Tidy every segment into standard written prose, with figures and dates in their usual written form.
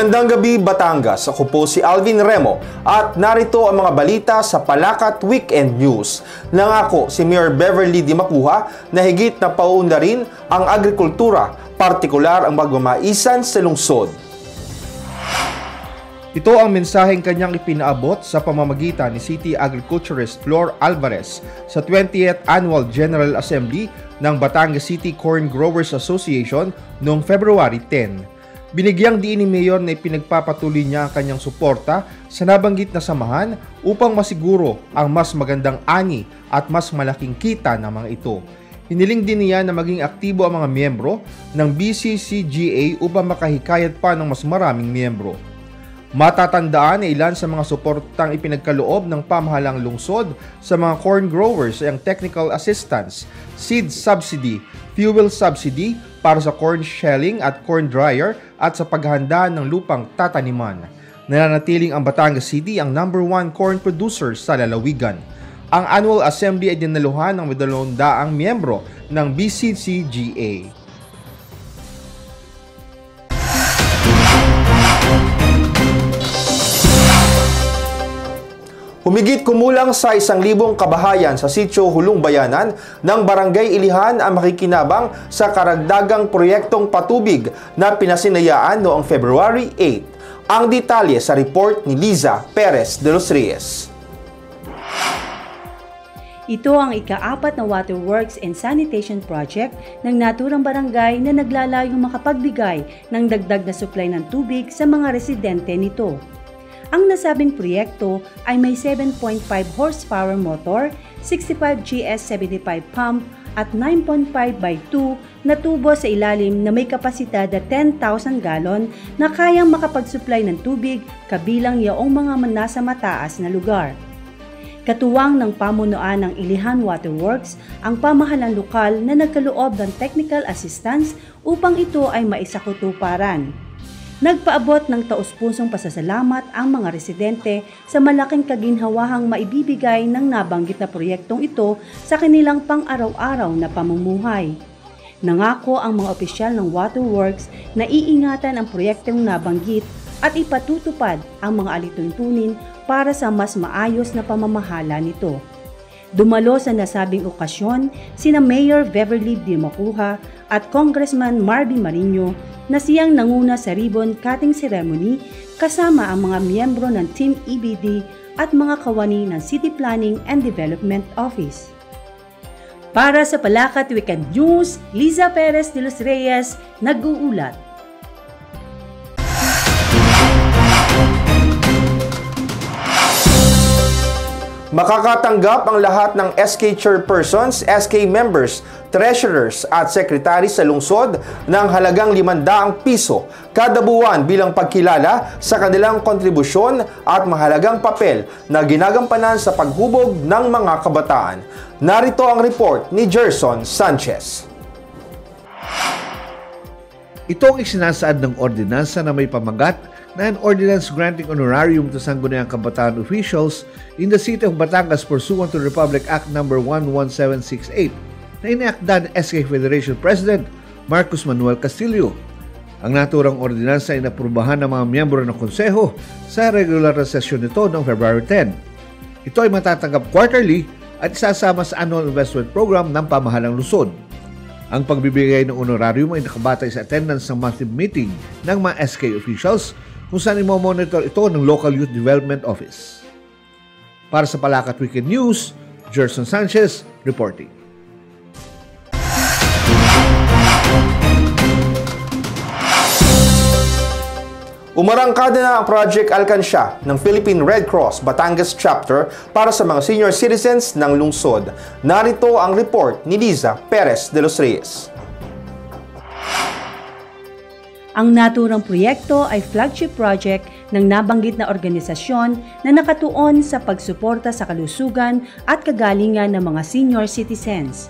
Magandang gabi, Batangas. Ako po si Alvin Remo at narito ang mga balita sa Palakat Weekend News. Nangako si Mayor Beverly D. Macuja na higit na paunlarin ang agrikultura, partikular ang magmamaisan sa lungsod. Ito ang mensaheng kanyang ipinaabot sa pamamagitan ni City Agriculturist Flor Alvarez sa 20th Annual General Assembly ng Batangas City Corn Growers Association noong February 10. Binigyang diin ni Mayor na ipinagpapatuloy niya ang kanyang suporta sa nabanggit na samahan upang masiguro ang mas magandang ani at mas malaking kita ng mga ito. Hiniling din niya na maging aktibo ang mga miyembro ng BCCGA upang makahikayat pa ng mas maraming miyembro. Matatandaan na ilan sa mga suportang ipinagkaloob ng pamahalang lungsod sa mga corn growers ay ang technical assistance, seed subsidy, fuel subsidy para sa corn shelling at corn dryer at sa paghahanda ng lupang tataniman. Nananatiling ang Batangas City ang #1 corn producer sa lalawigan. Ang annual assembly ay dinaluhan ng 200 miyembro ng BCCGA. Humigit kumulang sa 1,000 kabahayan sa Sitio Hulong Bayanan ng Barangay Ilihan ang makikinabang sa karagdagang proyektong patubig na pinasinayaan noong February 8. Ang detalye sa report ni Liza Perez de los Reyes. Ito ang ika-4 na waterworks and sanitation project ng naturang barangay na naglalayong makapagbigay ng dagdag na supply ng tubig sa mga residente nito. Ang nasabing proyekto ay may 7.5 horsepower motor, 65 GS75 pump at 9.5x2 na tubo sa ilalim na may kapasidad na 10,000 galon na kayang makapag-supply ng tubig kabilang yaong mga nasa mataas na lugar. Katuwang ng pamunuan ng Ilihan Waterworks ang pamahalang lokal na nagkaloob ng technical assistance upang ito ay maisakutuparan. Nagpaabot ng taus-pusong pasasalamat ang mga residente sa malaking kaginhawahang maibibigay ng nabanggit na proyektong ito sa kanilang pang-araw-araw na pamumuhay. Nangako ang mga opisyal ng waterworks na iingatan ang proyektong nabanggit at ipatutupad ang mga alituntunin para sa mas maayos na pamamahala nito. Dumalo sa nasabing okasyon sina Mayor Beverly D. Macuja at Congressman Marvin Marino na siyang nanguna sa ribbon cutting ceremony kasama ang mga miyembro ng Team EBD at mga kawani ng City Planning and Development Office. Para sa Palakat Weekend News, Liza Perez de los Reyes, nag-uulat. Makakatanggap ang lahat ng SK chairpersons, SK members, treasurers at secretary sa lungsod ng halagang 500 piso kada buwan bilang pagkilala sa kanilang kontribusyon at mahalagang papel na ginagampanan sa paghubog ng mga kabataan. Narito ang report ni Gerson Sanchez. Ito ang isinasaad ng ordinansa na may pamagat na an ordinance granting honorarium to sangguniang kabataan officials in the City of Batangas pursuant to Republic Act No. 11768 na iniakda ni SK Federation President Marcos Manuel Castillo. Ang naturang ordinansa ay naprubahan ng mga miyembro ng konseho sa regular na sesyon nito noong February 10. Ito ay matatanggap quarterly at isasama sa annual investment program ng pamahalang lungsod. Ang pagbibigay ng honorarium ay nakabatay sa attendance ng monthly meeting ng mga SK officials kung saan i-monitor ito ng Local Youth Development Office. Para sa Palakat Weekend News, Gerson Sanchez reporting. Umarangkada na ang Project Alcansya ng Philippine Red Cross Batangas Chapter para sa mga senior citizens ng lungsod. Narito ang report ni Liza Perez de los Reyes. Ang naturang proyekto ay flagship project ng nabanggit na organisasyon na nakatuon sa pagsuporta sa kalusugan at kagalingan ng mga senior citizens.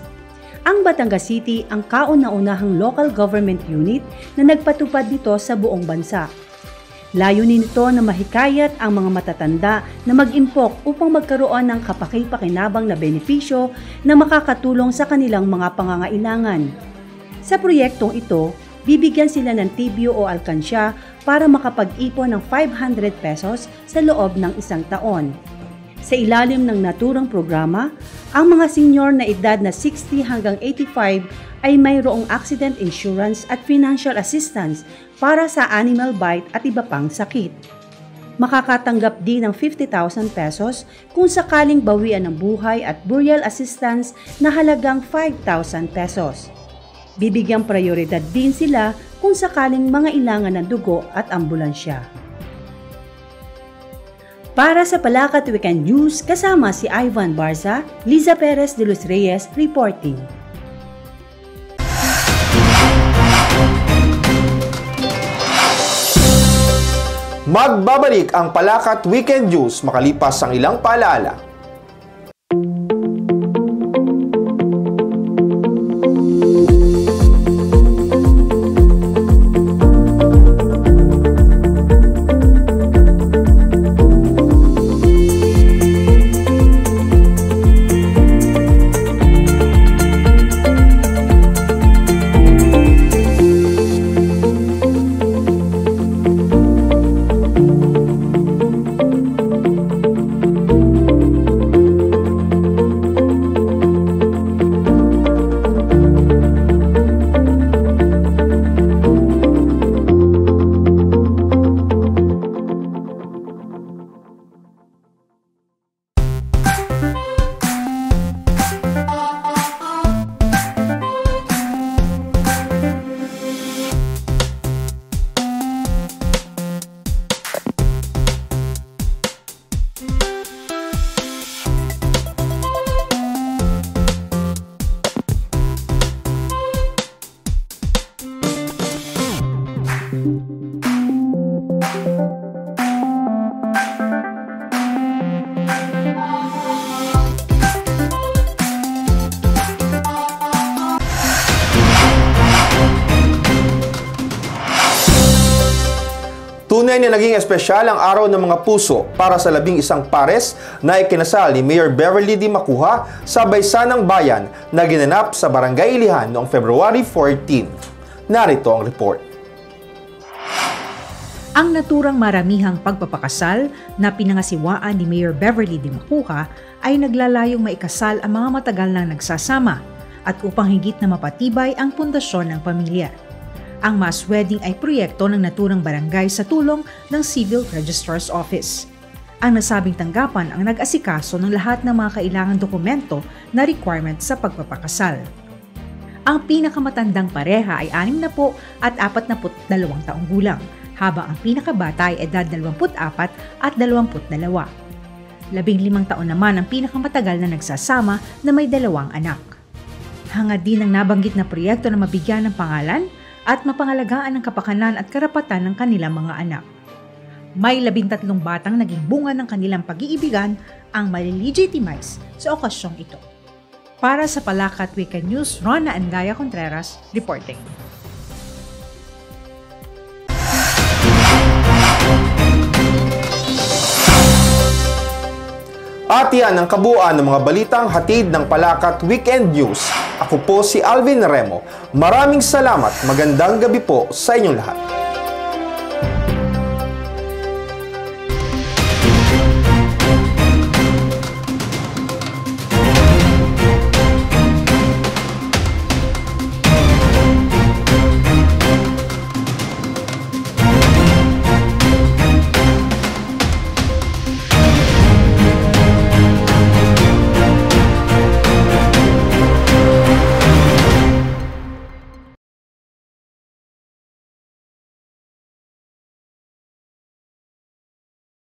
Ang Batangas City ang kauna-unahang local government unit na nagpatupad nito sa buong bansa. Layunin nito na mahikayat ang mga matatanda na mag-impok upang magkaroon ng kapaki-pakinabang na benepisyo na makakatulong sa kanilang mga pangangailangan. Sa proyektong ito, bibigyan sila ng tibyo o alkansya para makapag-ipon ng 500 pesos sa loob ng isang taon. Sa ilalim ng naturang programa, ang mga senior na edad na 60 hanggang 85 ay mayroong accident insurance at financial assistance para sa animal bite at iba pang sakit. Makakatanggap din ng 50,000 pesos kung sakaling bawian ng buhay at burial assistance na halagang 5,000 pesos. Bibigyang prioridad din sila kung sakaling mangailangan ng dugo at ambulansya. Para sa Palakat Weekend News, kasama si Ivan Barza, Liza Perez de los Reyes reporting. Magbabalik ang Palakat Weekend News makalipas ang ilang paalaala. Tunay na naging espesyal ang Araw ng Mga Puso para sa 11 pares na ikinasal ni Mayor Beverly D. Macuja sa Baysanang Bayan na ginanap sa Barangay Ilihan noong February 14. Narito ang report. Ang naturang maramihang pagpapakasal na pinangasiwaan ni Mayor Beverly D. Macuja ay naglalayong maikasal ang mga matagal nang nagsasama at upang higit na mapatibay ang pundasyon ng pamilya. Ang mass wedding ay proyekto ng naturang barangay sa tulong ng Civil Registrar's Office. Ang nasabing tanggapan ang nag-asikaso ng lahat ng mga kailangang dokumento na requirement sa pagpapakasal. Ang pinakamatandang pareha ay 60 at 42 taong gulang, habang ang pinakabata ay edad 24 at 22. 15 taon naman ang pinakamatagal na nagsasama na may 2 anak. Hangad din ang nabanggit na proyekto na mabigyan ng pangalan at mapangalagaan ang kapakanan at karapatan ng kanilang mga anak. May 13 batang naging bunga ng kanilang pag-iibigan ang malilegitimize sa okasyong ito. Para sa Palakat Weekend News, Rona Andaya Contreras, reporting. At yan ang kabuuan ng mga balitang hatid ng Palakat Weekend News. Ako po si Alvin Remo. Maraming salamat. Magandang gabi po sa inyong lahat.